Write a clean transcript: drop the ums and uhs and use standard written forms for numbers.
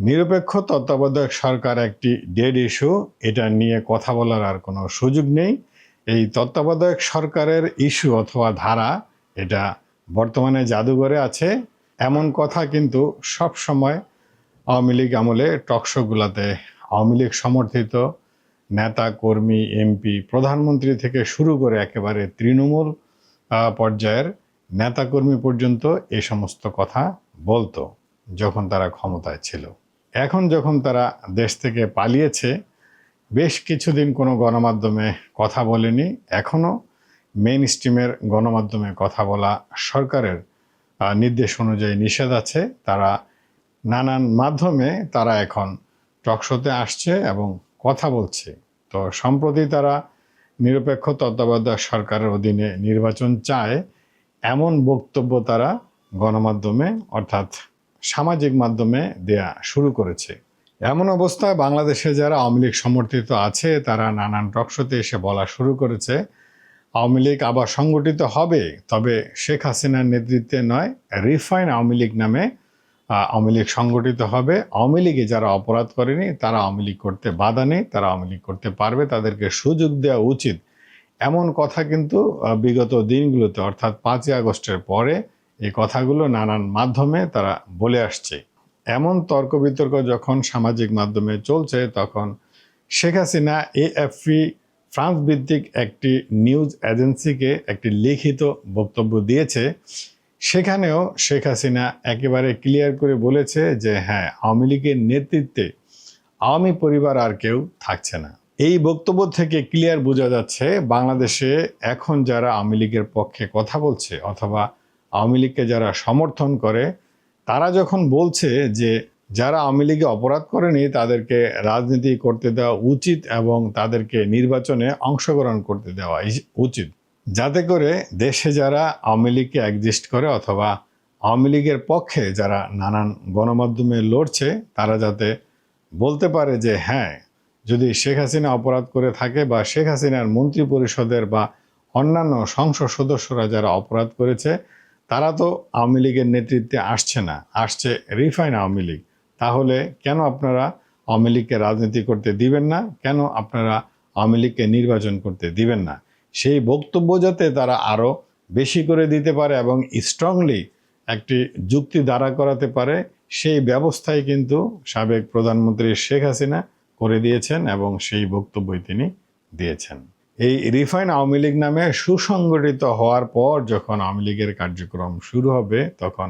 নিরপেক্ষ তত্ত্বাবধায়ক সরকার একটি ডেড ইস্যু, এটা নিয়ে কথা বলার আর কোনো সুযোগ নেই। এই তত্ত্বাবধায়ক সরকারের ইস্যু অথবা ধারা এটা বর্তমানে জাদুঘরে আছে, এমন কথা কিন্তু সব সময় আওয়ামী লীগ আমলে টকশোগুলোতে আওয়ামী লীগ সমর্থিত নেতা কর্মী এমপি প্রধানমন্ত্রী থেকে শুরু করে একেবারে তৃণমূল পর্যায়ের নেতাকর্মী পর্যন্ত এই সমস্ত কথা বলতো যখন তারা ক্ষমতায় ছিল। এখন যখন তারা দেশ থেকে পালিয়েছে, বেশ কিছুদিন কোনো গণমাধ্যমে কথা বলেনি। এখনও মেইন স্ট্রিমের গণমাধ্যমে কথা বলা সরকারের নির্দেশ অনুযায়ী নিষেধ আছে। তারা নানান মাধ্যমে তারা এখন টকশোতে আসছে এবং কথা বলছে। তো সম্প্রতি তারা নিরপেক্ষ তত্ত্বাবধায়ক সরকারের অধীনে নির্বাচন চায়, এমন বক্তব্য তারা গণমাধ্যমে অর্থাৎ সামাজিক মাধ্যমে দেয়া শুরু করেছে। এমন অবস্থায় বাংলাদেশে যারা আওয়ামী লীগ সমর্থিত আছে তারা নানান টকশোতে এসে বলা শুরু করেছে আওয়ামী লীগ আবার সংগঠিত হবে, তবে শেখ হাসিনার নেতৃত্বে নয়, রিফাইন আওয়ামী লীগ নামে আওয়ামী লীগ সংগঠিত হবে। আওয়ামী লীগে যারা অপরাধ করেনি তারা আওয়ামী লীগ করতে বাধা নেই, তারা আওয়ামী লীগ করতে পারবে, তাদেরকে সুযোগ দেওয়া উচিত। এমন কথা কিন্তু বিগত দিনগুলোতে অর্থাৎ 5ই আগস্টের পরে এই কথাগুলো নানান মাধ্যমে তারা বলে আসছে। এমন তর্ক বিতর্ক যখন সামাজিক মাধ্যমে চলছে, তখন শেখ হাসিনা এএফপি ফ্রান্স ভিত্তিক একটি নিউজ এজেন্সিকে একটি লিখিত বক্তব্য দিয়েছে। সেখানেও শেখ হাসিনা একেবারে ক্লিয়ার করে বলেছে যে হ্যাঁ, আওয়ামী লীগের নেতৃত্বে আওয়ামী পরিবার আর কেউ থাকছে না। এই বক্তব্য থেকে ক্লিয়ার বোঝা যাচ্ছে বাংলাদেশে এখন যারা আওয়ামী লীগের পক্ষে কথা বলছে অথবা আওয়ামী লীগকে যারা সমর্থন করে, তারা যখন বলছে যে যারা আওয়ামী লীগে অপরাধ করেনি তাদেরকে রাজনীতি করতে দেওয়া উচিত এবং তাদেরকে নির্বাচনে অংশগ্রহণ করতে দেওয়া উচিত, যাতে করে দেশে যারা আওয়ামী লীগকে একজিস্ট করে অথবা আওয়ামী লীগের পক্ষে যারা নানান গণমাধ্যমে লড়ছে তারা যাতে বলতে পারে যে হ্যাঁ, যদি শেখ হাসিনা অপরাধ করে থাকে বা শেখ হাসিনার মন্ত্রী পরিষদের বা অন্যান্য সংসদ সদস্যরা যারা অপরাধ করেছে তারা তো আওয়ামী লীগের নেতৃত্বে আসছে না, আসছে রিফাইন আওয়ামী লীগ। তাহলে কেন আপনারা আওয়ামী লীগকে রাজনীতি করতে দিবেন না? কেন আপনারা আওয়ামী লীগকে নির্বাচন করতে দিবেন না? সেই বক্তব্য যাতে তারা আরও বেশি করে দিতে পারে এবং স্ট্রংলি একটি যুক্তি দাঁড়া করাতে পারে, সেই ব্যবস্থাই কিন্তু সাবেক প্রধানমন্ত্রী শেখ হাসিনা করে দিয়েছেন এবং সেই বক্তব্যই তিনি দিয়েছেন। এই রিফাইন আওয়ামী লীগ নামে সুসংগঠিত হওয়ার পর যখন আওয়ামী লীগের কার্যক্রম শুরু হবে, তখন